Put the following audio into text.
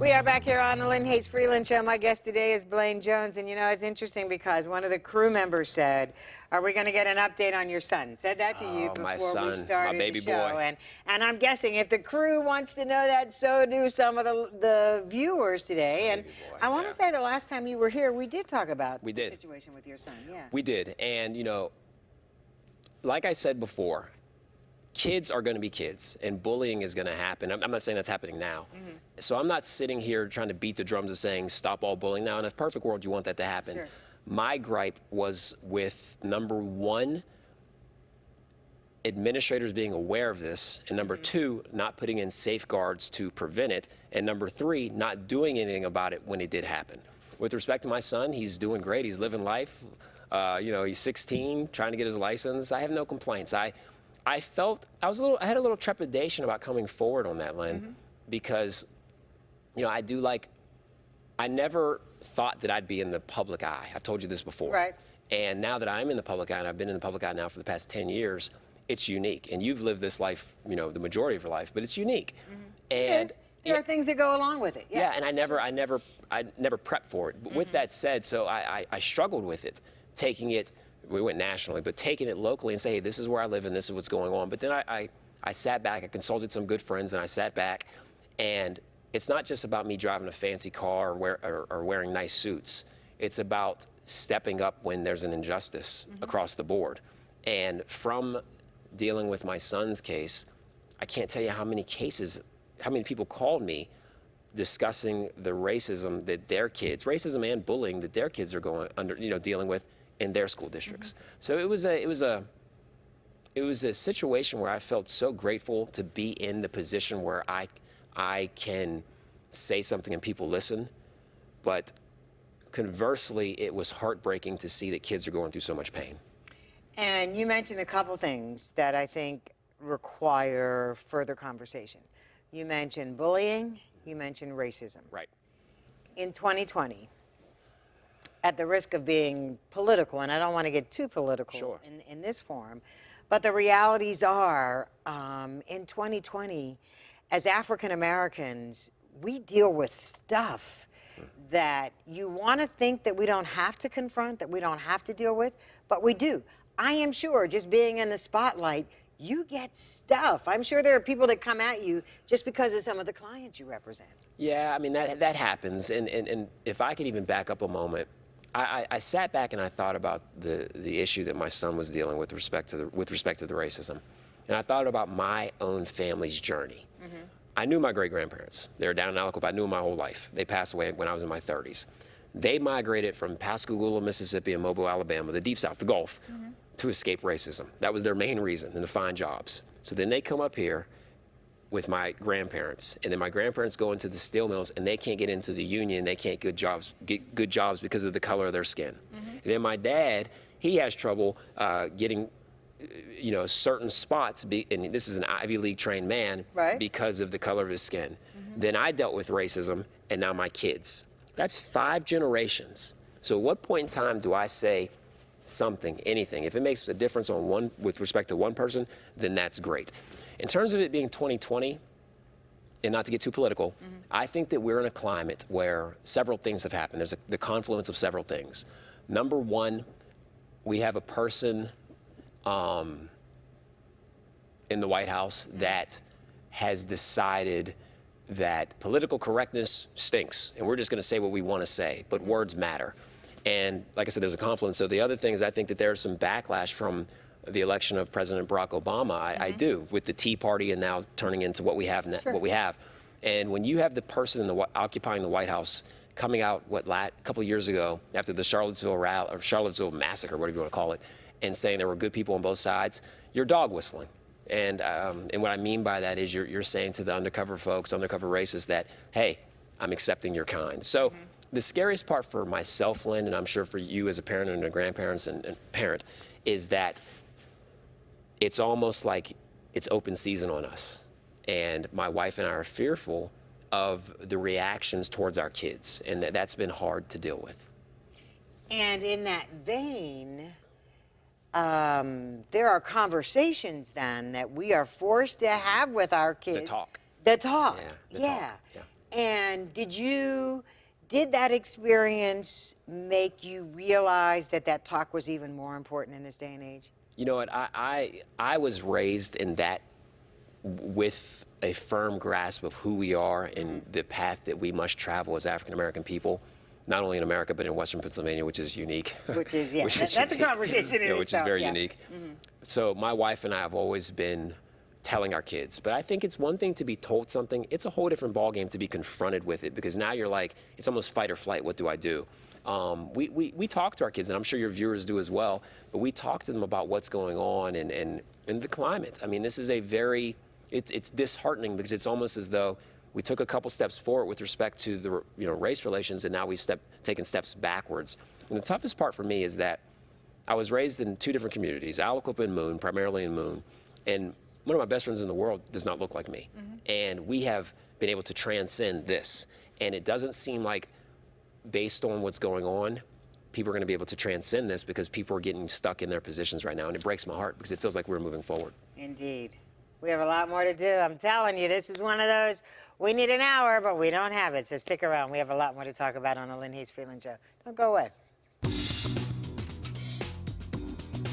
We are back here on the Lynn Hayes Freeland Show. My guest today is Blaine Jones. And, you know, it's interesting because one of the crew members said, are we going to get an update on your son? Said that to you before my son, we started my baby the show. boy. And I'm guessing if the crew wants to know that, so do some of the viewers today. And I want to say the last time you were here, we did talk about the situation with your son. Yeah. We did. And, you know, like I said before, kids are going to be kids, and bullying is going to happen. I'm not saying that's happening now. So I'm not sitting here trying to beat the drums of saying stop all bullying now. In a perfect world, you want that to happen. Sure. My gripe was with, number one, administrators being aware of this, and number two, not putting in safeguards to prevent it, and number three, not doing anything about it when it did happen. With respect to my son, he's doing great. He's living life. You know, he's 16, trying to get his license. I have no complaints. I had a little trepidation about coming forward on that, Lynn, because, you know, I never thought that I'd be in the public eye. I've told you this before. Right. And now that I'm in the public eye, and I've been in the public eye now for the past 10 years, it's unique. And you've lived this life, you know, the majority of your life, but it's unique. And there are things that go along with it. yeah, and I never prepped for it. But with that said, so I struggled with it, taking it. We went nationally, but taking it locally and say, hey, this is where I live and this is what's going on. But then I sat back, I consulted some good friends, and I sat back, and it's not just about me driving a fancy car or wearing nice suits. It's about stepping up when there's an injustice across the board. And from dealing with my son's case, I can't tell you how many people called me discussing the racism that their kids, racism and bullying that their kids are dealing with in their school districts. So it was a situation where I felt so grateful to be in the position where I can say something and people listen. But conversely, it was heartbreaking to see that kids are going through so much pain. And you mentioned a couple things that I think require further conversation. You mentioned bullying, you mentioned racism. Right. In 2020, at the risk of being political, and I don't want to get too political in this forum, but the realities are, in 2020, as African Americans, we deal with stuff that you want to think that we don't have to confront, that we don't have to deal with, but we do. I am sure just being in the spotlight, you get stuff. I'm sure there are people that come at you just because of some of the clients you represent. Yeah, I mean, that happens. And if I could even back up a moment, I sat back and I thought about the issue that my son was dealing with respect to the racism. And I thought about my own family's journey. I knew my great-grandparents. They were down in Aliquippa. I knew them my whole life. They passed away when I was in my 30s. They migrated from Pascagoula, Mississippi and Mobile, Alabama, the Deep South, the Gulf, to escape racism. That was their main reason, and to find jobs. So then they come up here with my grandparents, and then my grandparents go into the steel mills, and they can't get into the union. They can't get good jobs because of the color of their skin. And then my dad, he has trouble getting, you know, certain spots, and this is an Ivy League trained man, because of the color of his skin. Then I dealt with racism, and now my kids. That's 5 generations. So at what point in time do I say something, anything? If it makes a difference on with respect to one person, then that's great. In terms of it being 2020, and not to get too political, I think that we're in a climate where several things have happened. There's the confluence of several things. Number one, we have a person in the White House that has decided that political correctness stinks, and we're just going to say what we want to say, but words matter. And like I said, there's a confluence. So the other thing is I think that there's some backlash from the election of President Barack Obama. I do, with the Tea Party and now turning into what we have what we have. And when you have the person occupying the White House coming out a couple of years ago after the Charlottesville massacre, whatever you want to call it, and saying there were good people on both sides, you're dog whistling. And what I mean by that is you're saying to the undercover folks, undercover racists, that, hey, I'm accepting your kind. So the scariest part for myself, Lynn, and I'm sure for you as a parent and a grandparent and parent, is that it's almost like it's open season on us. And my wife and I are fearful of the reactions towards our kids, and that's been hard to deal with. And in that vein, there are conversations then that we are forced to have with our kids. The talk. The talk. Yeah. And did that experience make you realize that that talk was even more important in this day and age? You know what? I was raised in that with a firm grasp of who we are and the path that we must travel as African American people, not only in America but in Western Pennsylvania, which is unique. Which is, yeah, that's a conversation in which itself, is very yeah. unique. So my wife and I have always been telling our kids, but I think it's one thing to be told something. It's a whole different ballgame to be confronted with it, because now you're like, it's almost fight or flight. What do I do? We talk to our kids, and I'm sure your viewers do as well, but we talk to them about what's going on and the climate. I mean, this is a very, it's disheartening, because it's almost as though we took a couple steps forward with respect to the race relations, and now we've taken steps backwards. And the toughest part for me is that I was raised in two different communities, Aliquippa and Moon, primarily in Moon, and one of my best friends in the world does not look like me. And we have been able to transcend this. And it doesn't seem like, based on what's going on, people are going to be able to transcend this, because people are getting stuck in their positions right now. And it breaks my heart, because it feels like we're moving forward. Indeed. We have a lot more to do. I'm telling you, this is one of those, we need an hour, but we don't have it. So stick around. We have a lot more to talk about on the Lynn Hayes Freeland Show. Don't go away.